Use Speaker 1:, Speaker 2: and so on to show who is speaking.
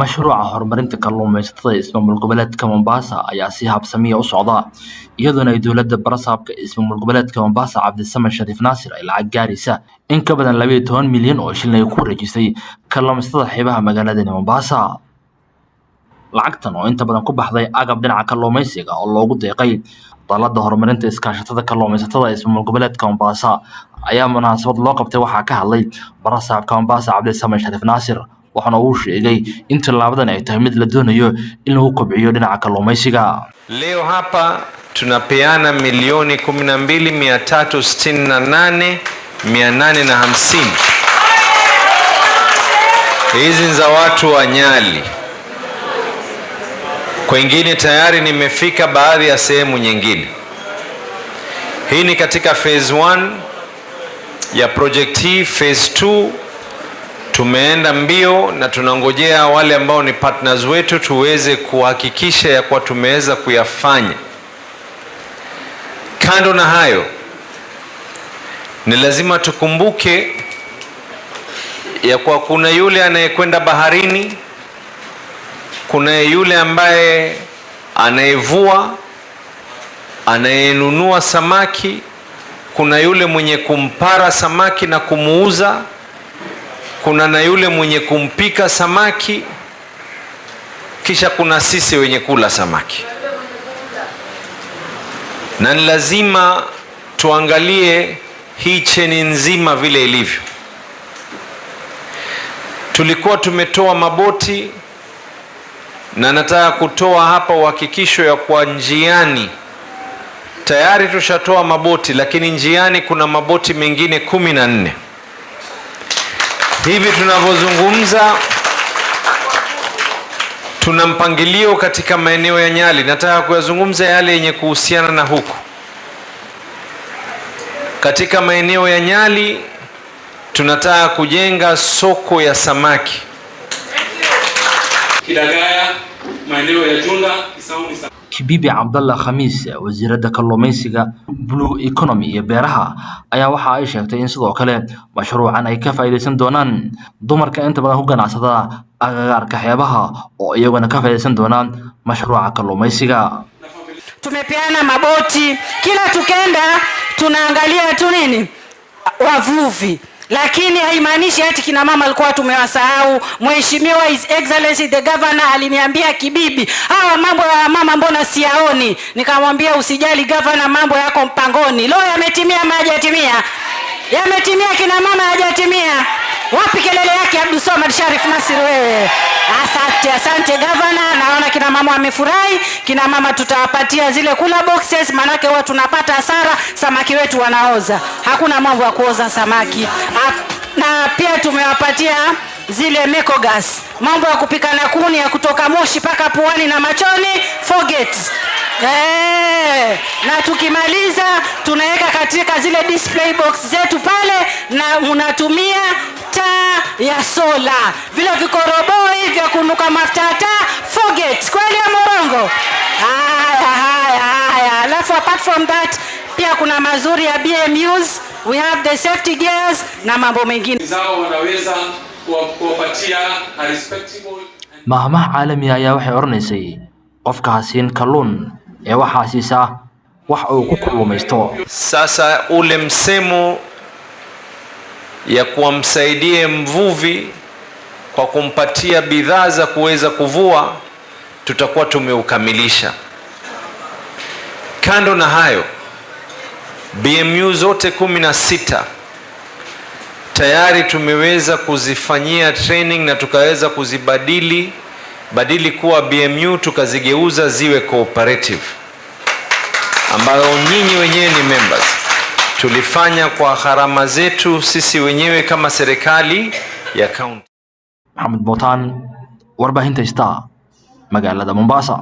Speaker 1: mashruuca horumarinta kalluumaysatada ismaamul goboleedka Mombasa ayaa si habsami u socda iyadoo ay dowladda barasaabka ismaamul goboleedka Mombasa Cabdisamed Shariif Naasir ay lacag gaaraysa in ka badan 12 milyan oo shilin ay ku wareejisay kalluumaysatada xeebaha magaalada Mombasa. lacagtan oo inta badan ku baxday agab dhinaca kalluumaysiga oo loogu deeqay dalada horumarinta iskaashatada kalluumaysatada ismaamul goboleedka Mombasa ayaa munaasabad loo qabtay waxaa ka hadlay barasaabka Mombasa Cabdisamed Shariif Naasir waxaana uu sheegay in talaabadan ay tahay mid la doonayo in lagu kobciyo dhinaca kalluumaysiga.
Speaker 2: Leo hapa tunapeana milioni 12,368,850. Hizi ni za watu wa Nyali. Kwengine tayari nimefika baadhi ya sehemu nyingine. Hii ni katika phase 1 ya project hii. Phase 2 tumeenda mbio na tunangojea wale ambao ni partners wetu tuweze kuhakikisha ya kuwa tumeweza kuyafanya. Kando na hayo, ni lazima tukumbuke ya kuwa kuna yule anayekwenda baharini, kuna yule ambaye anayevua, anayenunua samaki, kuna yule mwenye kumpara samaki na kumuuza, kuna na yule mwenye kumpika samaki, kisha kuna sisi wenye kula samaki. Na ni lazima tuangalie hii cheni nzima vile ilivyo. Tulikuwa tumetoa maboti na nataka kutoa hapa uhakikisho ya kwa njiani tayari tushatoa maboti, lakini njiani kuna maboti mengine 14. Hivi tunavyozungumza tuna mpangilio katika maeneo ya Nyali. Nataka kuyazungumza yale yenye kuhusiana na huku. Katika maeneo ya Nyali tunataka kujenga soko ya samaki.
Speaker 3: Kidagaya, maeneo ya Junda, Kisauni.
Speaker 1: Kibibi Abdallah Khamis, wasiirada kalluumaysiga, Blue Economy iyo beeraha ayaa waxa ay sheegtay in sidoo kale mashruucan ay ka faa'iideysan doonaan dumarka inta badan ku ganacsada agagaarka xeebaha oo iyaguna ka faa'iideysan doonaan mashruuca kalluumaysiga.
Speaker 4: Tumepeana maboti, kila tukenda tunaangalia tu nini wavuvi, lakini haimaanishi ati kina mama alikuwa tumewasahau. Mheshimiwa His Excellency the Governor aliniambia, Kibibi, hawa mambo ya mama mbona siyaoni? Nikamwambia usijali governor, mambo yako mpangoni. Leo yametimia ama hajatimia? Yametimia. Kina mama hajatimia. Wapi kelele yake Abdulswamad Sharif Nassir wewe? Asante governor, naona kina mama wamefurahi. Kina mama tutawapatia zile kula boxes, manake huwa tunapata hasara, samaki wetu wanaoza. Hakuna mambo ya kuoza samaki. Na pia tumewapatia zile mekogas, mambo ya kupika na kuni ya kutoka Moshi paka Pwani na Machoni, forget. Na tukimaliza tunaweka katika zile display box zetu pale, na unatumia taa ya sola, vile vikoroboi vya kunuka mafuta taa, forget. Kweli ya morongo? Haya. Alafu apart from that pia kuna mazuri ya BMUs, we have the safety gears na mambo mengine.
Speaker 3: Zao wanaweza kuwapatia a respectable.
Speaker 1: Mahamaha caalami ayaa waxay oranaysay qofka hasiin kalluun ee waxa siisa wax uu ku kullumaysto.
Speaker 2: Sasa ule msemo ya kuamsaidie mvuvi kwa kumpatia bidhaa za kuweza kuvua tutakuwa tumeukamilisha. Kando na hayo, BMU zote 16 tayari tumeweza kuzifanyia training na tukaweza kuzibadili kuwa BMU, tukazigeuza ziwe cooperative ambayo nyinyi wenyewe ni members. Tulifanya kwa gharama zetu sisi wenyewe kama serikali ya county.
Speaker 1: Mohamed Botan, warbaahinta Star, magaalada Mombasa.